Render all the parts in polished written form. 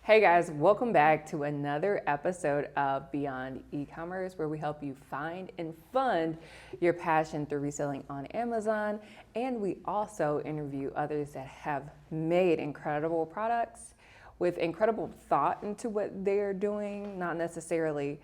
Hey guys, welcome back to another episode of Beyond eCommerce, where we help you find and fund your passion through reselling on Amazon. And we also interview others that have made incredible products with incredible thought into what they're doing, not necessarily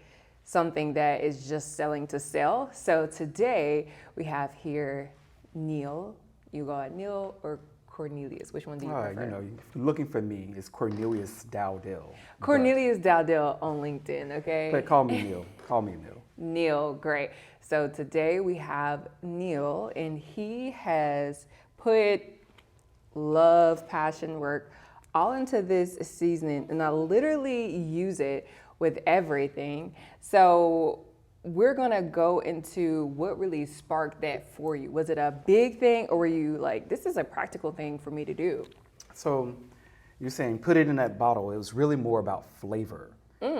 something that is just selling to sell. So today we have here Neil. You go at Neil or Cornelius, which one do you prefer? If you're looking for me, it's Cornelius Dowdell. Cornelius Dowdell on LinkedIn, okay? But call me Neil. Call me Neil. Neil, great. So today we have Neil, and he has put love, passion, work all into this seasoning, and I literally use it with everything. So we're gonna go into what really sparked that for you. Was it a big thing, or were you like, this is a practical thing for me to do? So you're saying put it in that bottle. It was really more about flavor.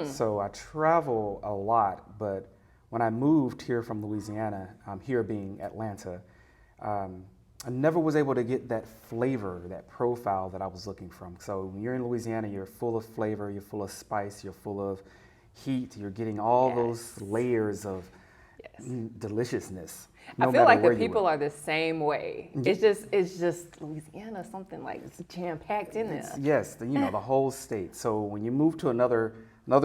So I travel a lot, but when I moved here from Louisiana, here being Atlanta, I never was able to get that flavor, that profile that I was looking from. So when you're in Louisiana, you're full of flavor, you're full of spice, you're full of heat, you're getting all those layers of deliciousness. I feel like the people are the same way. It's just Louisiana, something like it's jam-packed in there. Yes, the whole state. So when you move to another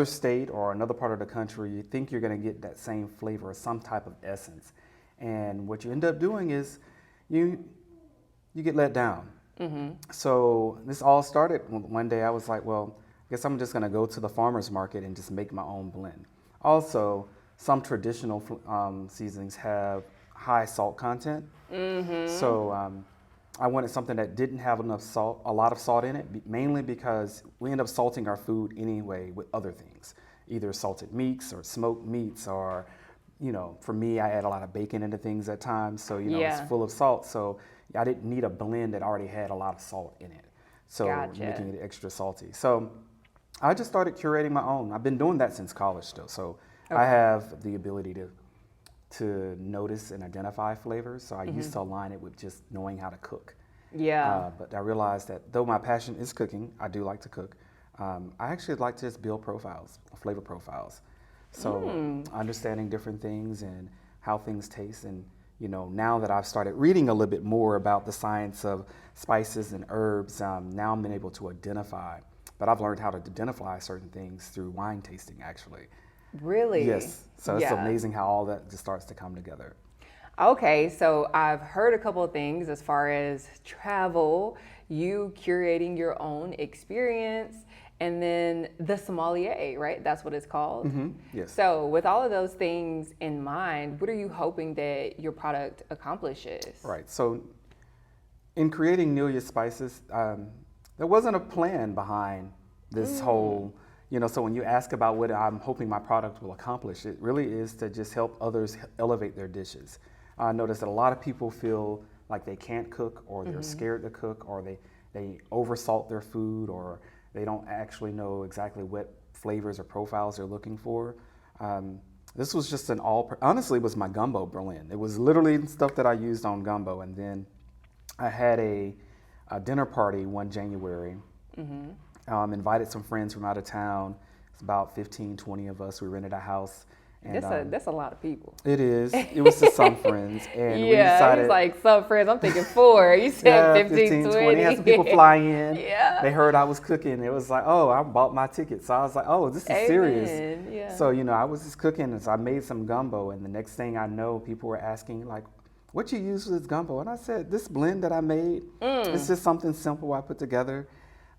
state or another part of the country, you think you're going to get that same flavor or some type of essence. And what you end up doing is you get let down. So this all started one day. I was like, well, I guess I'm just going to go to the farmer's market and just make my own blend. Also, some traditional seasonings have high salt content. So I wanted something that didn't have enough salt, a lot of salt in it, mainly because we end up salting our food anyway with other things, either salted meats or smoked meats, or, for me, I add a lot of bacon into things at times. So, it's full of salt. So I didn't need a blend that already had a lot of salt in it. So making it extra salty. So I just started curating my own. I've been doing that since college though. So I have the ability to notice and identify flavors. So I used to align it with just knowing how to cook. But I realized that though my passion is cooking, I do like to cook. I actually like to just build profiles, flavor profiles. So understanding different things and how things taste. And now that I've started reading a little bit more about the science of spices and herbs, now I'm able to identify. But I've learned how to identify certain things through wine tasting, actually. Really? Yes. So it's amazing how all that just starts to come together. Okay, so I've heard a couple of things as far as travel, you curating your own experience, and then the sommelier, right? That's what it's called? Yes. So with all of those things in mind, what are you hoping that your product accomplishes? Right. So in creating Nelia Spices, there wasn't a plan behind this whole, so when you ask about what I'm hoping my product will accomplish, it really is to just help others elevate their dishes. I noticed that a lot of people feel like they can't cook, or they're scared to cook, or they oversalt their food, or they don't actually know exactly what flavors or profiles they're looking for. This was just honestly, it was my gumbo blend. It was literally stuff that I used on gumbo. And then I had a dinner party one January. Invited some friends from out of town. It's about 15, 20 of us. We rented a house. And that's a lot of people. It is. It was just some friends. And we decided, he's like some friends. I'm thinking 4. You said 15, 20. Had some people fly in. They heard I was cooking. It was like, oh, I bought my ticket. So I was like, oh, this is serious. So, I was just cooking. And so I made some gumbo. And the next thing I know, people were asking, like, what you use for this gumbo? And I said, this blend that I made, it's just something simple I put together.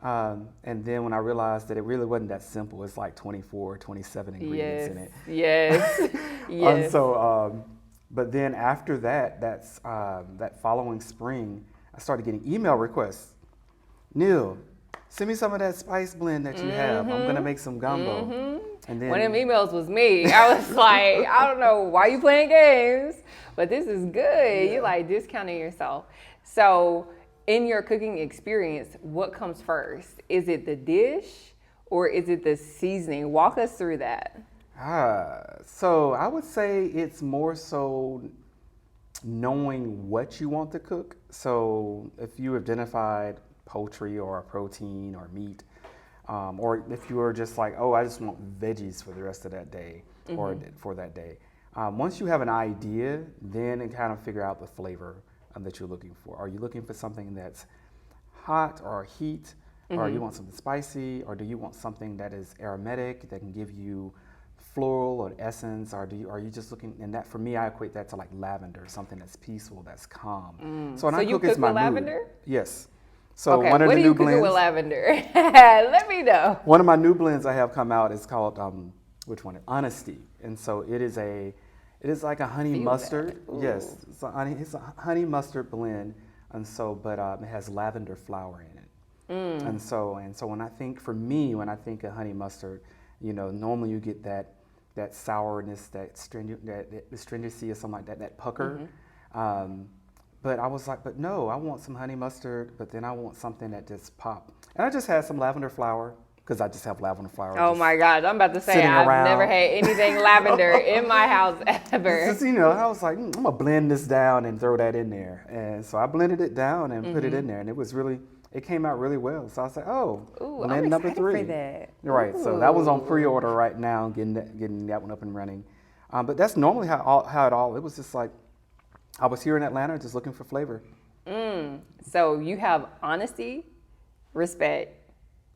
And then when I realized that it really wasn't that simple, it's like 24, 27 ingredients in it. Yes. And so, but then after that following spring, I started getting email requests. Neil, send me some of that spice blend that you have. I'm gonna make some gumbo. And then one of them emails was me. I was like, I don't know why you playing games, but this is good. You like discounting yourself. So in your cooking experience, what comes first? Is it the dish or is it the seasoning? Walk us through that. So I would say it's more so knowing what you want to cook. So if you identified poultry or protein or meat, or if you are just like, oh, I just want veggies for the rest of that day or for that day. Once you have an idea, then kind of figure out the flavor that you're looking for. Are you looking for something that's hot or heat, or you want something spicy, or do you want something that is aromatic that can give you floral or essence, or are you just looking? And that, for me, I equate that to like lavender, something that's peaceful, that's calm. So you cook with lavender? Yes. So okay, one of what the do new you cook blends with lavender? Let me know. One of my new blends I have come out is called which one? Honesty, and so it is like a honey mustard. Yes, it's a honey mustard blend, and so but it has lavender flower in it, and so when I think of honey mustard, normally you get that sourness, that stringency or something like that pucker. But I was like, but no, I want some honey mustard, but then I want something that just pop. And I just had some lavender flower, because I just have lavender flower. Oh my God, I'm about to say I've never had anything lavender in my house ever. Just, I was like, I'm gonna blend this down and throw that in there. And so I blended it down and put it in there, and it came out really well. So I was like, oh, blend number 3. For that. Right, so that one's on pre-order right now, getting that one up and running. But that's normally how it was just like, I was here in Atlanta just looking for flavor. So you have honesty, respect,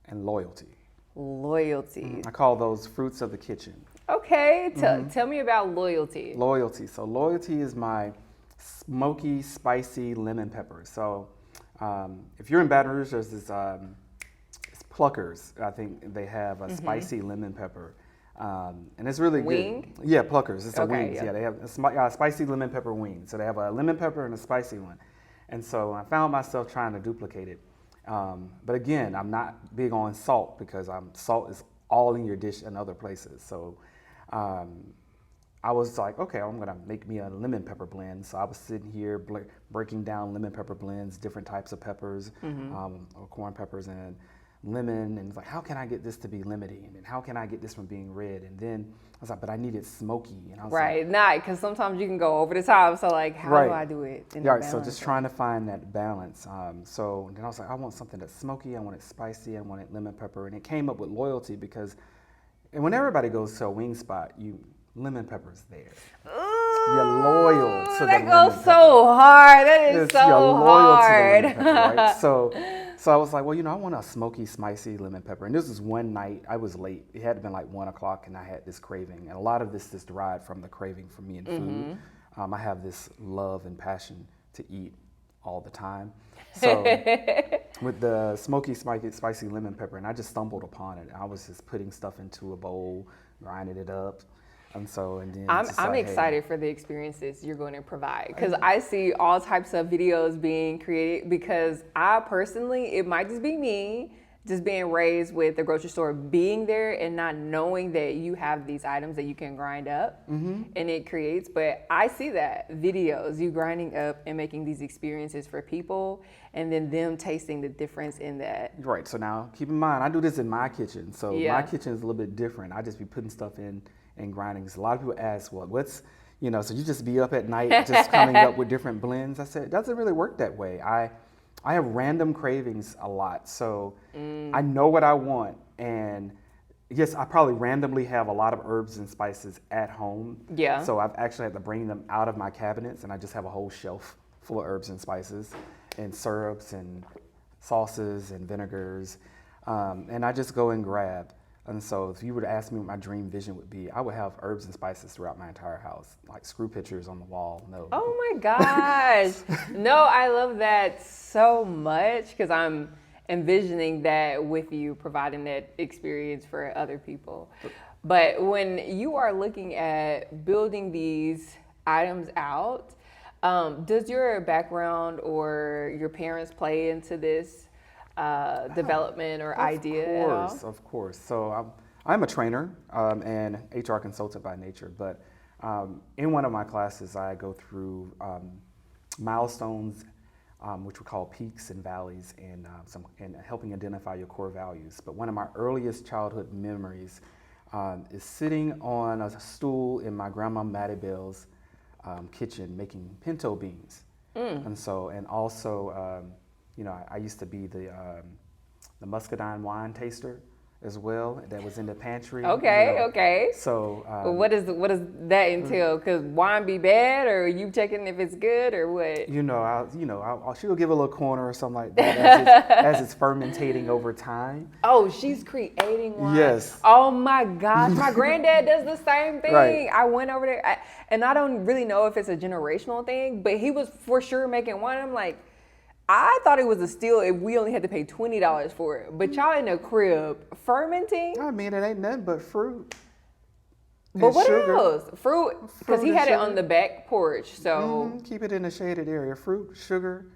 and loyalty. Loyalty. I call those fruits of the kitchen. Okay, tell me about loyalty. Loyalty. So loyalty is my smoky, spicy lemon pepper. So if you're in Baton Rouge, there's this it's Pluckers. I think they have a spicy lemon pepper. And it's really wing? Good. Yeah, Pluckers. It's a wings. Yeah. They have a spicy lemon pepper wing. So they have a lemon pepper and a spicy one. And so I found myself trying to duplicate it. But again, I'm not big on salt, because salt is all in your dish in other places. So I was like, okay, I'm gonna make me a lemon pepper blend. So I was sitting here breaking down lemon pepper blends, different types of peppers, or corn peppers and lemon, and it's like, how can I get this to be lemony, and how can I get this from being red? And then I was like, but I need it smoky, and I was right, not because sometimes you can go over the top. So like, how do I do it? Right, so just trying to find that balance. So then I was like, I want something that's smoky, I want it spicy, I want it lemon pepper, and it came up with loyalty because, and when everybody goes to a wing spot, lemon pepper's there. Ooh, you're loyal to the lemon pepper. That goes so hard. That is so you're loyal hard. To the lemon pepper, right? So I was like, well, I want a smoky, spicy lemon pepper. And this was one night, I was late. It had been like 1 o'clock, and I had this craving. And a lot of this is derived from the craving for me in food. I have this love and passion to eat all the time. So with the smoky, spicy lemon pepper, and I just stumbled upon it. I was just putting stuff into a bowl, grinding it up. And then I'm excited for the experiences you're going to provide, because I see all types of videos being created, because I personally, it might just be me, just being raised with the grocery store being there and not knowing that you have these items that you can grind up and it creates. But I see that videos, you grinding up and making these experiences for people, and then them tasting the difference in that. Right. So now keep in mind, I do this in my kitchen. So my kitchen is a little bit different. I just be putting stuff in and grinding. So a lot of people ask, well, what's, so you just be up at night just coming up with different blends. I said, it doesn't really work that way. I have random cravings a lot. So I know what I want. And yes, I probably randomly have a lot of herbs and spices at home. Yeah. So I've actually had to bring them out of my cabinets, and I just have a whole shelf full of herbs and spices and syrups and sauces and vinegars. And I just go and grab. And so if you were to ask me what my dream vision would be, I would have herbs and spices throughout my entire house, like screw pictures on the wall. No. Oh my gosh. No, I love that so much, because I'm envisioning that with you, providing that experience for other people. But when you are looking at building these items out, does your background or your parents play into this development or idea at all? Of course. So I'm a trainer and HR consultant by nature, but in one of my classes, I go through milestones, which we call peaks and valleys, and helping identify your core values. But one of my earliest childhood memories is sitting on a stool in my grandma Mattie Bell's kitchen making pinto beans. And also, I used to be the muscadine wine taster. as well that was in the pantry. Okay, okay. So What does that entail? Because wine be bad, or you checking if it's good, or what? she'll give a little corner or something like that as it's fermentating over time. Oh, she's creating wine. Yes. Oh my gosh, my granddad does the same thing. Right. I went over there, and I don't really know if it's a generational thing, but he was for sure making wine. I'm like, I thought it was a steal if we only had to pay $20 for it. But y'all in a crib fermenting. I mean, it ain't nothing but fruit. But and what sugar. else? Fruit, because he and had it sugar. on the back porch. So Keep it in a shaded area. Fruit, sugar,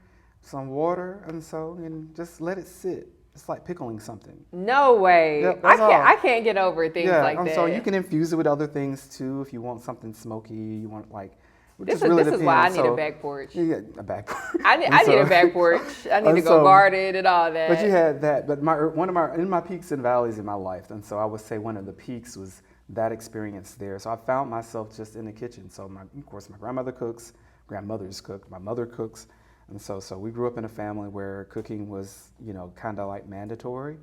some water, and just let it sit. It's like pickling something. no way. Yep, I that's can't. all. I can't get over things like that. So you can infuse it with other things too if you want something smoky. You want This really is why I depends. need So, a back porch. Yeah, a back porch. I need a back porch. I need to go garden and all that. But you had that. But in my peaks and valleys in my life, and so I would say one of the peaks was that experience there. So I found myself just in the kitchen. So of course my grandmothers cook, my mother cooks, and so we grew up in a family where cooking was kind of like mandatory.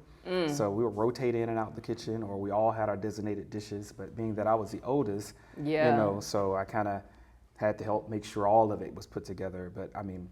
So we would rotate in and out the kitchen, or we all had our designated dishes. But being that I was the oldest, so I kind of had to help make sure all of it was put together. But I mean,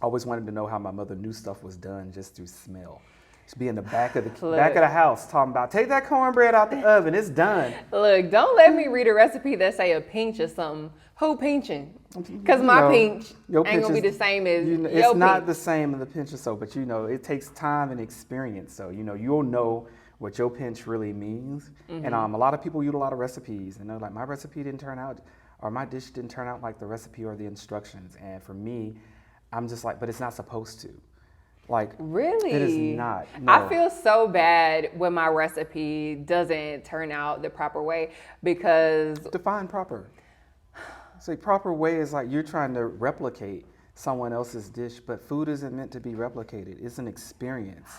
I always wanted to know how my mother knew stuff was done just through smell. She'd be in the back of the house talking about, take that cornbread out the oven, it's done. Look, don't let me read a recipe that say a pinch or something. Who pinching? Because my pinch ain't gonna be the same as your it's not pinch. the same in the pinch or so, but it takes time and experience. So you'll know what your pinch really means. And a lot of people use a lot of recipes, and they're like, my recipe didn't turn out, or my dish didn't turn out like the recipe or the instructions. And for me, I'm just like, but it's not supposed to. Like, really? It is not. No. I feel so bad when my recipe doesn't turn out the proper way because Define proper. So proper way is like you're trying to replicate someone else's dish, but food isn't meant to be replicated. It's an experience.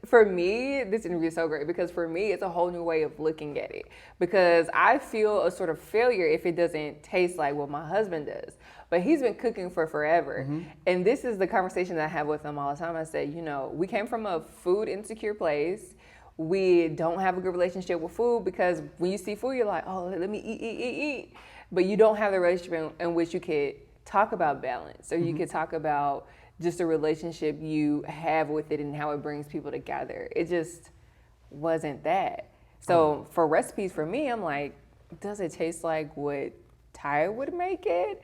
For me, this interview is so great because for me, it's a whole new way of looking at it because I feel a sort of failure if it doesn't taste like what my husband does. But he's been cooking for forever. And this is the conversation that I have with him all the time. I said, we came from a food insecure place. We don't have a good relationship with food because when you see food, you're like, oh, let me eat. But you don't have the relationship in which you could talk about balance, or you could talk about just a relationship you have with it and how it brings people together. It just wasn't that. So for recipes for me, I'm like, does it taste like what Ty would make it?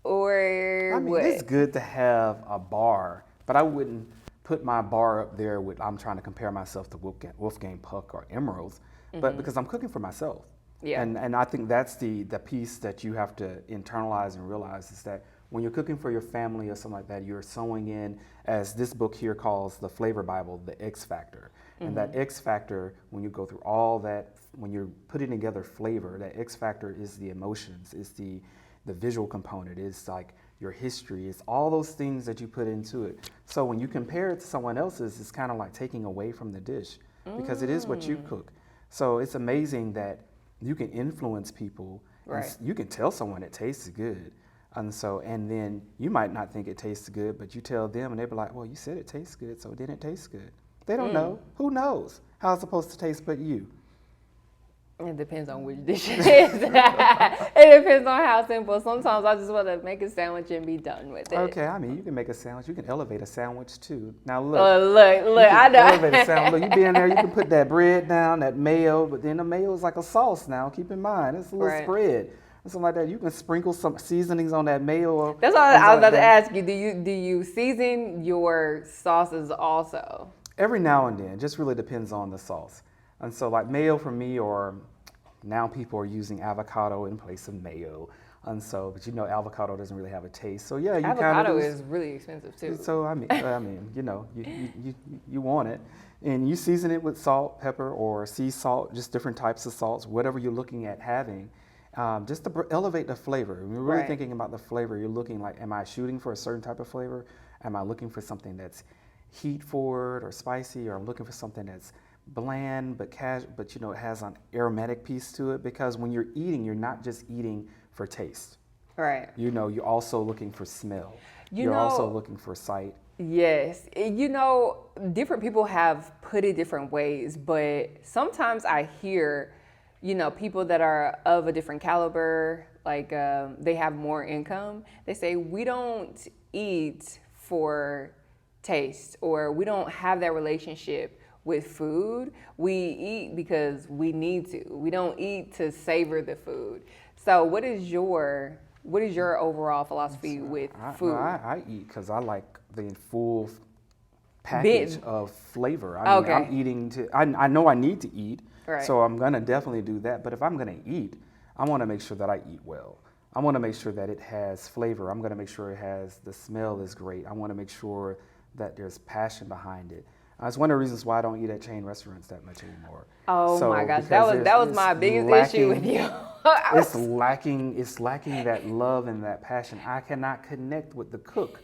Or what? It's good to have a bar, but I wouldn't put my bar up there with I'm trying to compare myself to Wolfgang Puck or Emeralds, but because I'm cooking for myself. Yeah. And I think that's the piece that you have to internalize and realize is that when you're cooking for your family or something like that, you're sewing in, as this book here calls the Flavor Bible, the X Factor. And that X Factor, when you go through all that, when you're putting together flavor, that X Factor is the emotions, it's the visual component, it's like your history, it's all those things that you put into it. So when you compare it to someone else's, it's kind of like taking away from the dish because it is what you cook. So it's amazing that you can influence people. Right. And you can tell someone it tastes good. And then you might not think it tastes good, but you tell them and they'll be like, well, you said it tastes good, so it didn't taste good. They don't know. Who knows how it's supposed to taste but you? It depends on which dish it is. It depends on how simple. Sometimes I just want to make a sandwich and be done with it. Okay, you can make a sandwich. You can elevate a sandwich too. Now look. I know. Elevate a sandwich. Look, you be in there, you can put that bread down, that mayo, but then the mayo is like a sauce now. Keep in mind, it's a little spread. Something like that. You can sprinkle some seasonings on that mayo. That's all I was about to ask you. Do you season your sauces also? Every now and then. Just really depends on the sauce. And so like mayo for me, or now people are using avocado in place of mayo. And so, but avocado doesn't really have a taste. So yeah, avocado is really expensive too. So you want it, and you season it with salt, pepper, or sea salt, just different types of salts, whatever you're looking at having. Just to elevate the flavor. When you're really thinking about the flavor, you're looking like, am I shooting for a certain type of flavor? Am I looking for something that's heat forward or spicy, or I'm looking for something that's bland but it has an aromatic piece to it? Because when you're eating, you're not just eating for taste. Right. You're also looking for smell. You're also looking for sight. Yes. You know, different people have put it different ways, but sometimes I hear, you know, people that are of a different caliber, like they have more income, they say, we don't eat for taste, or we don't have that relationship with food. We eat because we need to. We don't eat to savor the food. So what is your overall philosophy with food? I eat because I like the full package of flavor. I mean, Okay. I'm eating I know I need to eat, Right. so I'm going to definitely do that. But if I'm going to eat, I want to make sure that I eat well. I want to make sure that it has flavor. I'm going to make sure the smell is great. I want to make sure that there's passion behind it. It's one of the reasons why I don't eat at chain restaurants that much anymore. Oh So, my gosh, because that was my it's biggest issue with you. It's lacking that love and that passion. I cannot connect with the cook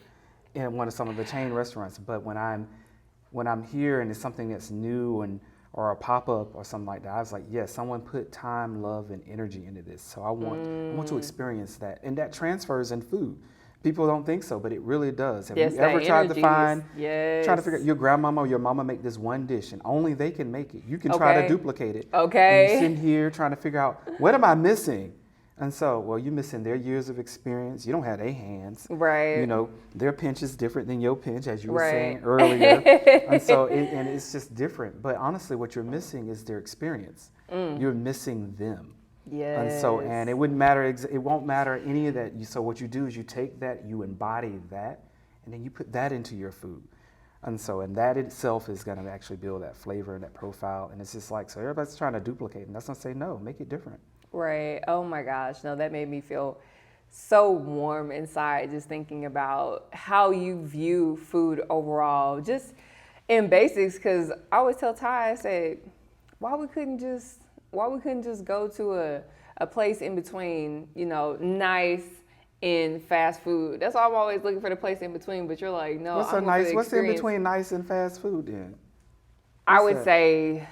in some of the chain restaurants, but when I'm here and it's something that's new or a pop-up or something like that, I was like, yes, someone put time, love, and energy into this. So I want to experience that, and that transfers in food. People don't think so, but it really does. Have Yes, you ever that tried to energy find, is- try to figure out your grandmama or your mama make this one dish and only they can make it? You can try to Okay. duplicate it. Okay. And you're sitting here trying to figure out, what am I missing? And so, well, you're missing their years of experience. You don't have their hands. Right. You know, their pinch is different than your pinch, as you were Right. saying earlier. And so, and it's just different. But honestly, what you're missing is their experience. You're missing them. Yes. And so, and it wouldn't matter, it won't matter any of that. So what you do is you take that, you embody that, and then you put that into your food. And so, and that itself is going to actually build that flavor and that profile. And it's just like, so everybody's trying to duplicate, and that's going to say, no, make it different. Right. Oh my gosh. No, that made me feel so warm inside just thinking about how you view food overall, just in basics. Because I always tell Ty, I said, why we couldn't just go to a place in between, you know, nice and fast food. That's why I'm always looking for the place in between. But you're like, no, What's in between nice and fast food then? I What's would that? say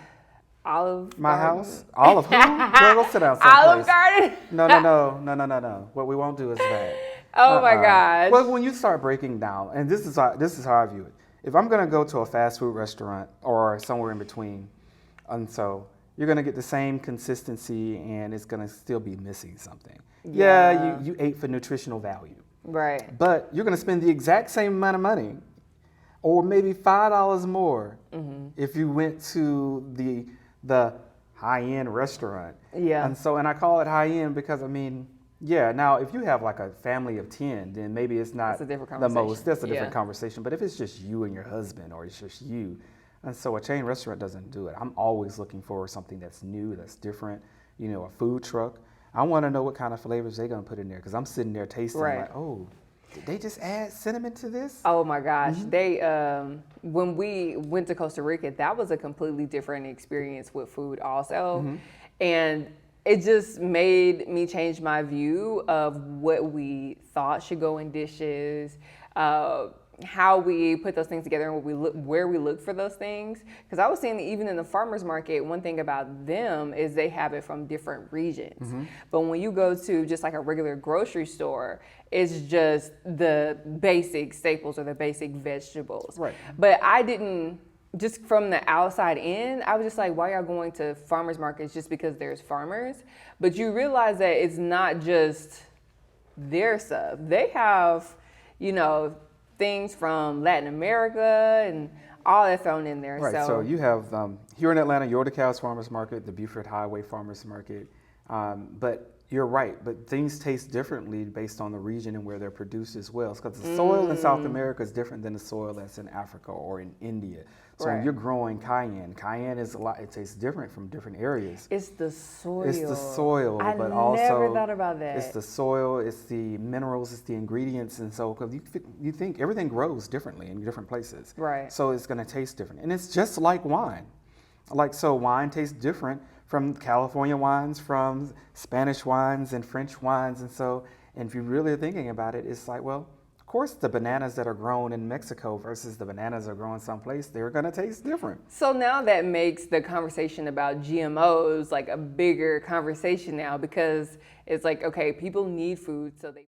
Olive My Garden. house? Olive who? Girl, go sit down someplace. Olive Garden. No. What we won't do is that. Oh my gosh. Well, when you start breaking down, and this is how I view it. If I'm gonna go to a fast food restaurant or somewhere in between, and so you're gonna get the same consistency, and it's gonna still be missing something. Yeah, you ate for nutritional value, Right. but you're gonna spend the exact same amount of money, or maybe $5 more, if you went to the high-end restaurant. Yeah. And I call it high-end because, I mean, yeah, now if you have like a family of 10, then maybe it's not That's a different the most, conversation. that's a different Yeah. conversation. But if it's just you and your husband, or it's just you, and so a chain restaurant doesn't do it. I'm always looking for something that's new, that's different, you know, a food truck. I want to know what kind of flavors they're going to put in there, because I'm sitting there tasting Right. like, oh, did they just add cinnamon to this? Oh my gosh. They when we went to Costa Rica, that was a completely different experience with food also. And it just made me change my view of what we thought should go in dishes, how we put those things together, and where we look for those things. Because I was seeing that even in the farmers market, one thing about them is they have it from different regions. But when you go to just like a regular grocery store, it's just the basic staples or the basic vegetables. Right. But I didn't, just from the outside in, I was just like, why y'all going to farmers markets just because there's farmers? But you realize that it's not just their stuff. They have, you know, things from Latin America and all that thrown in there. Right, so you have, here in Atlanta, Your DeKalb's Farmers Market, the Buford Highway Farmers Market, but you're right, but things taste differently based on the region and where they're produced as well. Because the soil in South America is different than the soil that's in Africa or in India. So when Right. you're growing cayenne is it tastes different from different areas. it's the soil. It's the soil, I but also never thought about that. it's the soil, it's the minerals, it's the ingredients, and so because you think everything grows differently in different places, Right. So it's going to taste different, and it's just like wine. Like so, wine tastes different from California wines, from Spanish wines, and French wines, and so. And if you're really thinking about it, it's like, well, of course, the bananas that are grown in Mexico versus the bananas that are grown someplace, they're going to taste different. So now that makes the conversation about GMOs like a bigger conversation now, because it's like, okay, people need food, so they